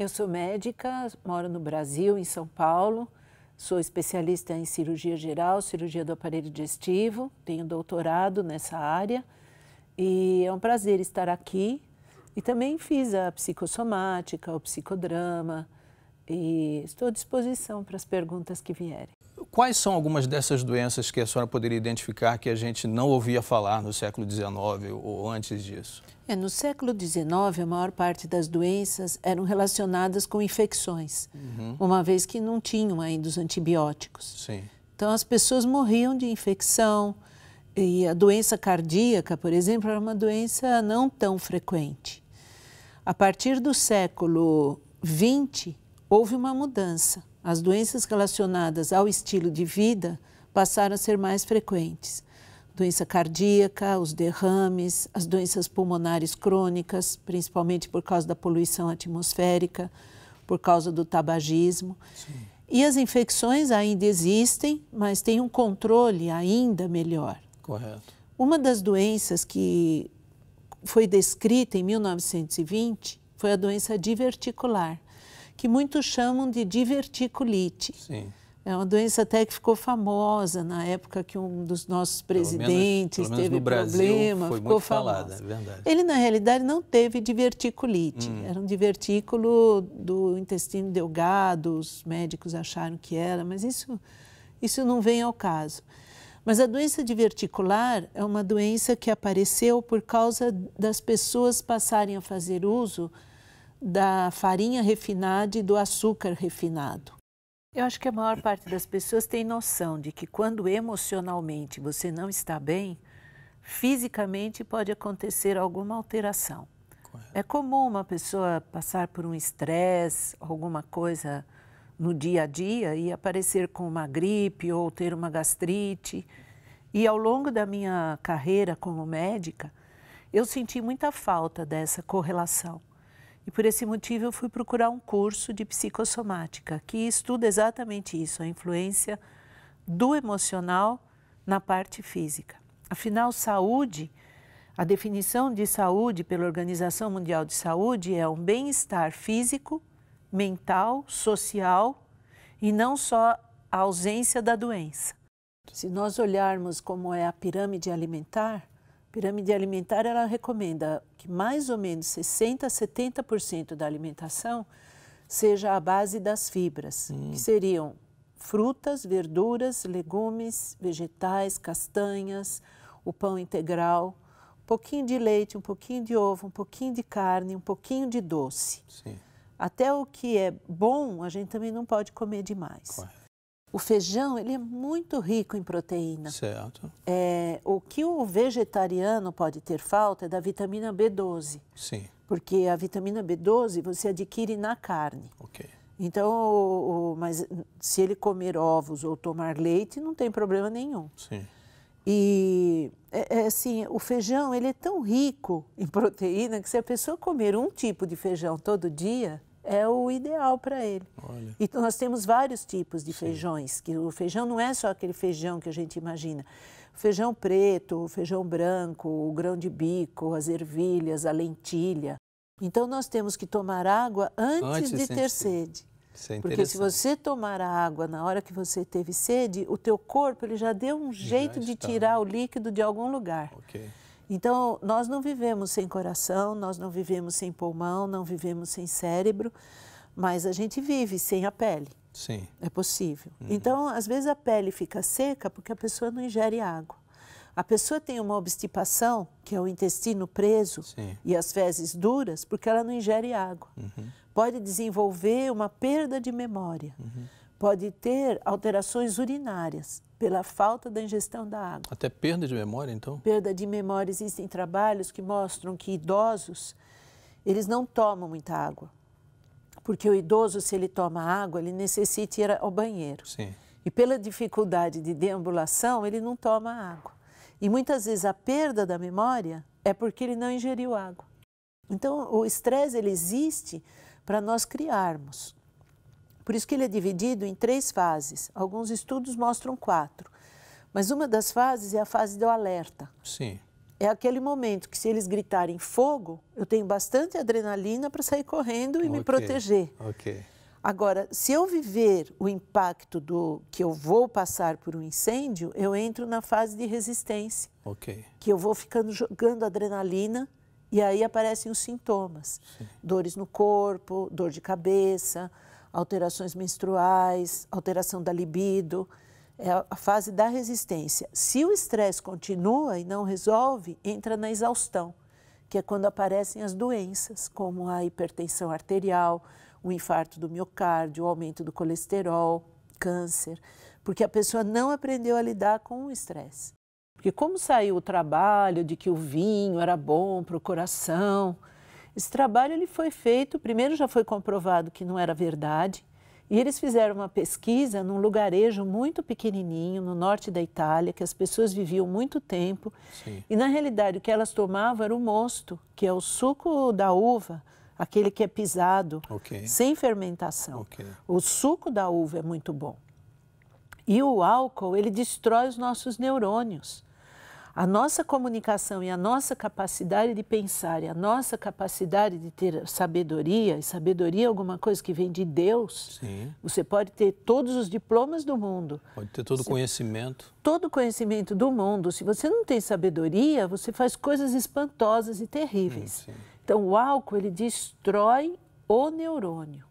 Eu sou médica, moro no Brasil, em São Paulo. Sou especialista em cirurgia geral, cirurgia do aparelho digestivo. Tenho doutorado nessa área. E é um prazer estar aqui. E também fiz a psicossomática, o psicodrama. E estou à disposição para as perguntas que vierem. Quais são algumas dessas doenças que a senhora poderia identificar que a gente não ouvia falar no século XIX ou antes disso? No século XIX, a maior parte das doenças eram relacionadas com infecções, uma vez que não tinham ainda os antibióticos. Sim. Então, as pessoas morriam de infecção e a doença cardíaca, por exemplo, era uma doença não tão frequente. A partir do século XX, houve uma mudança. As doenças relacionadas ao estilo de vida passaram a ser mais frequentes. Doença cardíaca, os derrames, as doenças pulmonares crônicas, principalmente por causa da poluição atmosférica, por causa do tabagismo. Sim. E as infecções ainda existem, mas tem um controle ainda melhor. Correto. Uma das doenças que foi descrita em 1920 foi a doença diverticular, que muitos chamam de diverticulite. Sim. É uma doença até que ficou famosa na época que um dos nossos presidentes pelo menos teve no Brasil, problema, foi ficou muito famosa. falada, é verdade. Ele, na realidade, não teve diverticulite. Era um divertículo do intestino delgado, os médicos acharam que era, mas isso não vem ao caso. Mas a doença diverticular é uma doença que apareceu por causa das pessoas passarem a fazer uso da farinha refinada e do açúcar refinado. Eu acho que a maior parte das pessoas tem noção de que quando emocionalmente você não está bem, fisicamente pode acontecer alguma alteração. Correto. É comum uma pessoa passar por um estresse, alguma coisa no dia a dia e aparecer com uma gripe ou ter uma gastrite. E ao longo da minha carreira como médica, eu senti muita falta dessa correlação. E por esse motivo eu fui procurar um curso de psicossomática que estuda exatamente isso, a influência do emocional na parte física. Afinal, saúde, a definição de saúde pela Organização Mundial de Saúde é um bem-estar físico, mental, social e não só a ausência da doença. Se nós olharmos como é a pirâmide alimentar, ela recomenda que mais ou menos 60% a 70% da alimentação seja à base das fibras, que seriam frutas, verduras, legumes, vegetais, castanhas, o pão integral, um pouquinho de leite, um pouquinho de ovo, um pouquinho de carne, um pouquinho de doce. Sim. Até o que é bom, a gente também não pode comer demais. Correto. O feijão, ele é muito rico em proteína. Certo. O que o vegetariano pode ter falta é da vitamina B12. Sim. Porque a vitamina B12 você adquire na carne. Ok. Então, mas se ele comer ovos ou tomar leite, não tem problema nenhum. Sim. E, assim, o feijão, ele é tão rico em proteína que se a pessoa comer um tipo de feijão todo dia, é o ideal para ele. Olha. E nós temos vários tipos de feijões, que o feijão não é só aquele feijão que a gente imagina. O feijão preto, o feijão branco, o grão de bico, as ervilhas, a lentilha. Então nós temos que tomar água antes de ter sede. Isso é porque se você tomar a água na hora que você teve sede, o teu corpo ele já deu um jeito de tirar o líquido de algum lugar. Ok. Então, nós não vivemos sem coração, nós não vivemos sem pulmão, não vivemos sem cérebro, mas a gente vive sem a pele. Sim. É possível. Então, às vezes a pele fica seca porque a pessoa não ingere água. A pessoa tem uma obstipação, que é o intestino preso e as fezes duras, porque ela não ingere água. Pode desenvolver uma perda de memória. Pode ter alterações urinárias pela falta da ingestão da água. Até perda de memória, então? Perda de memória. Existem trabalhos que mostram que idosos, eles não tomam muita água. Porque o idoso, se ele toma água, ele necessita ir ao banheiro. Sim. E pela dificuldade de deambulação, ele não toma água. E muitas vezes a perda da memória é porque ele não ingeriu água. Então, o estresse, ele existe para nós criarmos. Por isso que ele é dividido em 3 fases. Alguns estudos mostram 4. Mas uma das fases é a fase do alerta. Sim. é aquele momento que, se eles gritarem fogo, eu tenho bastante adrenalina para sair correndo e me proteger. Agora, se eu viver o impacto do que eu vou passar por um incêndio, eu entro na fase de resistência, que eu vou ficando jogando adrenalina e aí aparecem os sintomas. Sim. Dores no corpo, dor de cabeça, alterações menstruais, alteração da libido. É a fase da resistência. Se o estresse continua e não resolve, entra na exaustão, que é quando aparecem as doenças, como a hipertensão arterial, o infarto do miocárdio, o aumento do colesterol, câncer, porque a pessoa não aprendeu a lidar com o estresse. Porque como saiu o trabalho de que o vinho era bom para o coração, esse trabalho ele foi feito, primeiro já foi comprovado que não era verdade, e eles fizeram uma pesquisa num lugarejo muito pequenininho, no norte da Itália, que as pessoas viviam muito tempo. Sim. E, na realidade, o que elas tomavam era o mosto, que é o suco da uva, aquele que é pisado, sem fermentação. O suco da uva é muito bom. E o álcool, ele destrói os nossos neurônios. A nossa comunicação e a nossa capacidade de pensar e a nossa capacidade de ter sabedoria, e sabedoria é alguma coisa que vem de Deus. Sim. Você pode ter todos os diplomas do mundo. Pode ter todo o conhecimento. Todo o conhecimento do mundo. Se você não tem sabedoria, você faz coisas espantosas e terríveis. Sim. Então, o álcool, ele destrói o neurônio.